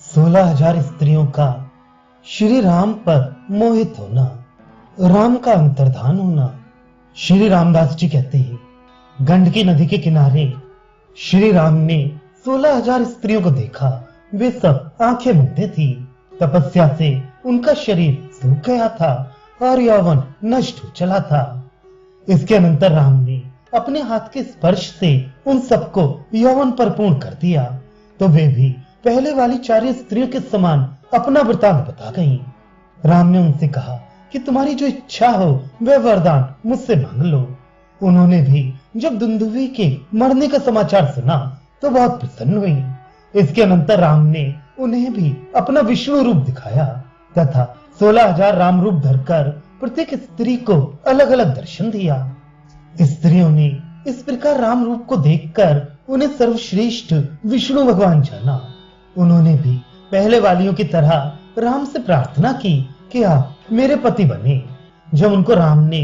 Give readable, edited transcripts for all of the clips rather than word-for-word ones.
16,000 स्त्रियों का श्री राम पर मोहित होना, राम का अंतर्धान होना। श्री रामदास जी कहते हैं, गंडकी नदी के किनारे श्री राम ने 16,000 स्त्रियों को देखा। वे सब आंखें मूंदे थी। तपस्या से उनका शरीर सूख गया था और यौवन नष्ट हो चला था। इसके अनंतर राम ने अपने हाथ के स्पर्श से उन सबको यौवन पर पूर्ण कर दिया, तो वे भी पहले वाली 4 स्त्रियों के समान अपना वृतांत बता गईं। राम ने उनसे कहा कि तुम्हारी जो इच्छा हो वह वरदान मुझसे मांग लो। उन्होंने भी जब दुंदुभी के मरने का समाचार सुना तो बहुत प्रसन्न हुई। इसके अनंतर राम ने उन्हें भी अपना विष्णु रूप दिखाया तथा 16,000 राम रूप धरकर प्रत्येक स्त्री को अलग अलग दर्शन दिया। स्त्रियों ने इस प्रकार राम रूप को देखकर उन्हें सर्वश्रेष्ठ विष्णु भगवान जाना। उन्होंने भी पहले वालियों की तरह राम से प्रार्थना की कि आप मेरे पति बने। जब उनको राम ने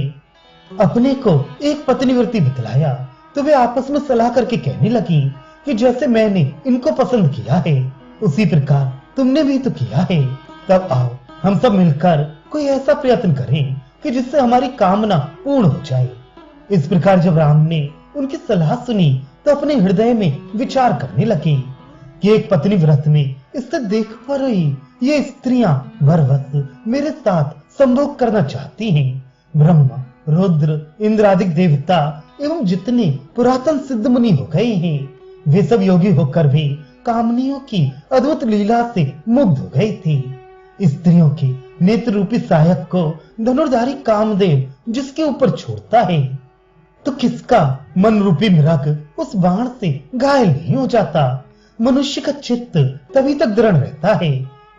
अपने को एक पत्नीव्रती बतलाया तो वे आपस में सलाह करके कहने लगी कि जैसे मैंने इनको पसंद किया है उसी प्रकार तुमने भी तो किया है। तब आओ हम सब मिलकर कोई ऐसा प्रयत्न करें कि जिससे हमारी कामना पूर्ण हो जाए। इस प्रकार जब राम ने उनकी सलाह सुनी तो अपने हृदय में विचार करने लगे कि एक पत्नी व्रत में इससे देख पर रही ये स्त्रियां वरवश मेरे साथ संभोग करना चाहती हैं। ब्रह्मा, रुद्र, इंद्र आदि देवता एवं जितने पुरातन सिद्ध मुनि हो गए हैं वे सब योगी होकर भी कामनियों की अद्भुत लीला से मुग्ध हो गए थे। स्त्रियों के नेत्र रूपी सहायक को धनुर्धारी कामदेव जिसके ऊपर छोड़ता है तो किसका मन रूपी मृग उस बाण से घायल नहीं हो जाता। मनुष्य का चित्त तभी तक दृढ़ रहता है,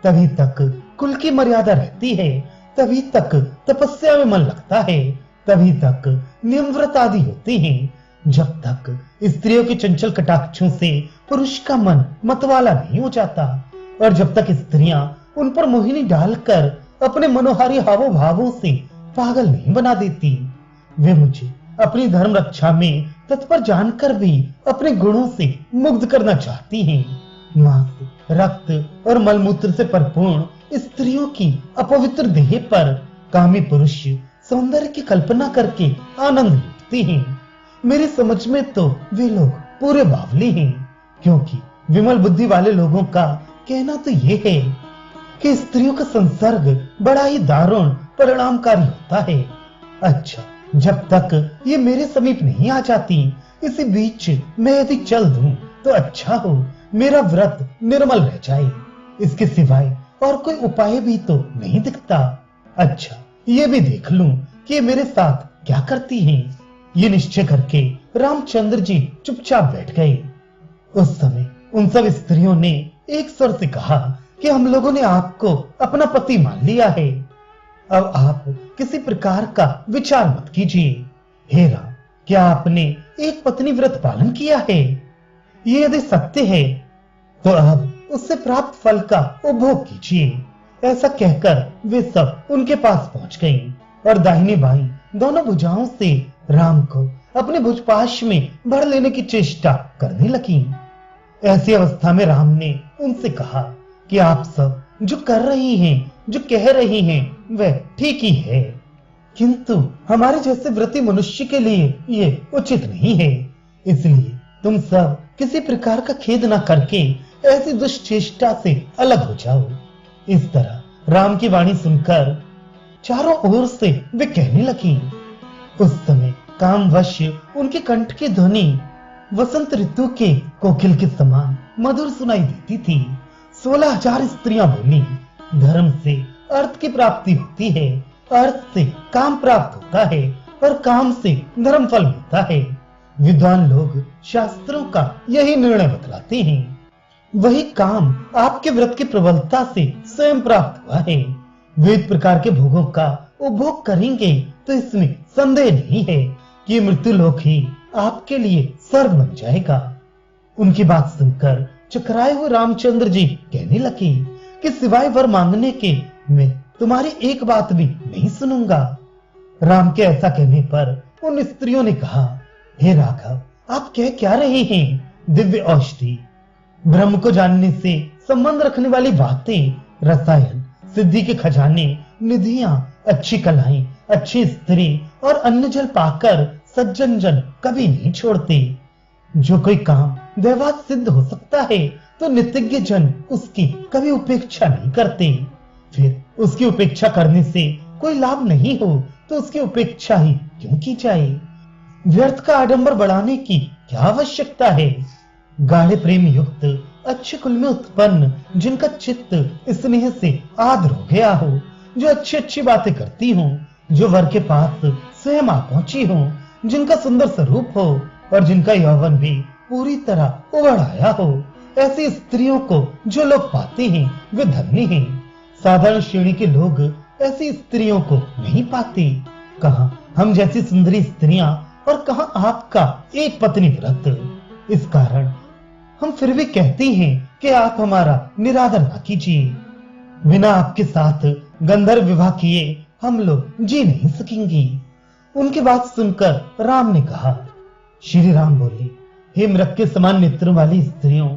तभी तक कुल की मर्यादा रहती है, तभी तक तपस्या में मन लगता है, तभी तक नियमव्रत आदि होते हैं। जब तक स्त्रियों के चंचल कटाक्षों से पुरुष का मन मतवाला नहीं हो जाता और जब तक स्त्रियां उन पर मोहिनी डालकर अपने मनोहारी हावों भावों से पागल नहीं बना देती। वे मुझे अपनी धर्म रक्षा में तत्पर जानकर भी अपने गुणों से मुग्ध करना चाहती हैं। मांस, रक्त और मलमूत्र से परिपूर्ण स्त्रियों की अपवित्र देह पर कामी पुरुष सौंदर्य की कल्पना करके आनंद लूटते हैं। मेरी समझ में तो वे लोग पूरे बावली हैं, क्योंकि विमल बुद्धि वाले लोगों का कहना तो ये है कि स्त्रियों का संसर्ग बड़ा ही दारुण परिणामकारी होता है। अच्छा, जब तक ये मेरे समीप नहीं आ जाती, इसी बीच मैं यदि चल दूं तो अच्छा हो, मेरा व्रत निर्मल रह जाए। इसके सिवाय और कोई उपाय भी तो नहीं दिखता। अच्छा, ये भी देख लूं कि मेरे साथ क्या करती हैं। ये निश्चय करके रामचंद्र जी चुपचाप बैठ गए। उस समय उन सब स्त्रियों ने एक स्वर से कहा कि हम लोगों ने आपको अपना पति मान लिया है, अब आप किसी प्रकार का विचार मत कीजिए। हे राम, क्या आपने एक पत्नी व्रत पालन किया है? ये यदि सत्य है तो अब उससे प्राप्त फल का उपभोग कीजिए। ऐसा कहकर वे सब उनके पास पहुंच गईं और दाहिनी बाईं दोनों भुजाओं से राम को अपने भुजपाश में भर लेने की चेष्टा करने लगी। ऐसी अवस्था में राम ने उनसे कहा कि आप सब जो कर रही हैं, जो कह रही हैं, वह ठीक ही है, किंतु हमारे जैसे व्रती मनुष्य के लिए ये उचित नहीं है। इसलिए तुम सब किसी प्रकार का खेद न करके ऐसी दुष्चेष्टा से अलग हो जाओ। इस तरह राम की वाणी सुनकर चारों ओर से वे कहने लगी। उस समय कामवश उनके कंठ की ध्वनि वसंत ऋतु के कोकिल के समान मधुर सुनाई देती थी। 16,000 स्त्रियां बोली, धर्म से अर्थ की प्राप्ति होती है, अर्थ से काम प्राप्त होता है और काम से धर्म फल मिलता है। विद्वान लोग शास्त्रों का यही निर्णय बतलाते हैं। वही काम आपके व्रत की प्रबलता से स्वयं प्राप्त हुआ है। विविध प्रकार के भोगों का उपभोग करेंगे तो इसमें संदेह नहीं है कि मृत्यु लोक ही आपके लिए स्वर्ग बन जाएगा। उनकी बात सुनकर चकराए हुए रामचंद्र जी कहने लगे कि सिवाय वर मांगने के मैं तुम्हारी एक बात भी नहीं सुनूंगा। राम के ऐसा कहने पर उन स्त्रियों ने कहा, हे राघव, आप कह क्या रहे हैं? दिव्य औषधि ब्रह्म को जानने से संबंध रखने वाली बातें, रसायन, सिद्धि के खजाने, निधियां, अच्छी कलाएं, अच्छी स्त्री और अन्न जल पाकर सज्जन जन कभी नहीं छोड़ते। जो कोई काम दैवात सिद्ध हो सकता है तो नितिज्ञ जन उसकी कभी उपेक्षा नहीं करते। फिर उसकी उपेक्षा करने से कोई लाभ नहीं हो तो उसकी उपेक्षा ही क्यों की जाए। व्यर्थ का आडंबर बढ़ाने की क्या आवश्यकता है। गाढ़े प्रेम युक्त अच्छे कुल में उत्पन्न, जिनका चित्त स्नेह से आर्द्र हो गया हो, जो अच्छी अच्छी बातें करती हों, जो वर के पास स्वयं आ पहुंची हो, जिनका सुंदर स्वरूप हो और जिनका यौवन भी पूरी तरह उभर आया हो, ऐसी स्त्रियों को जो लोग पाते हैं वे धन्य हैं। साधारण श्रेणी के लोग ऐसी स्त्रियों को नहीं पाते। कहां हम जैसी सुंदरी स्त्रियां और कहां आपका एक पत्नी व्रत। इस कारण हम फिर भी कहते हैं कि आप हमारा निरादर ना कीजिए। बिना आपके साथ गंधर्व विवाह किए हम लोग जी नहीं सकेंगे। उनकी बात सुनकर राम ने कहा। श्री राम बोले, हे मृग के समान नेत्रों वाली स्त्रियों,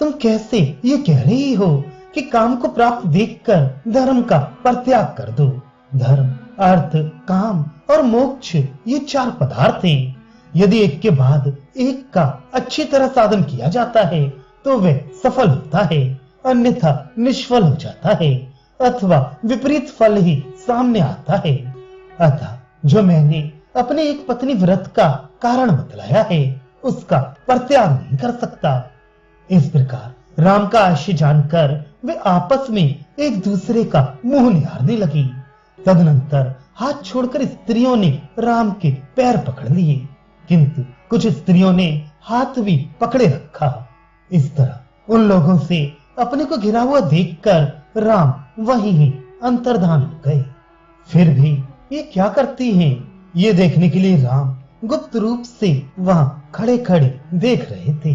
तुम कैसे ये कह रही हो कि काम को प्राप्त देखकर धर्म का परित्याग कर दो। धर्म, अर्थ, काम और मोक्ष ये चार पदार्थ हैं। यदि एक के बाद एक का अच्छी तरह साधन किया जाता है तो वह सफल होता है, अन्यथा निष्फल हो जाता है अथवा विपरीत फल ही सामने आता है। अतः जो मैंने अपने एक पत्नी व्रत का कारण बतलाया है उसका परित्याग नहीं कर सकता। इस प्रकार राम का आशय जानकर वे आपस में एक दूसरे का मुंह निहारने लगी। तदनंतर हाथ छोड़कर स्त्रियों ने राम के पैर पकड़ लिए, किंतु कुछ स्त्रियों ने हाथ भी पकड़े रखा। इस तरह उन लोगों से अपने को घिरा हुआ देखकर राम वहीं ही अंतर्धान हो गए। फिर भी ये क्या करती हैं, ये देखने के लिए राम गुप्त रूप से वहां खड़े खड़े देख रहे थे।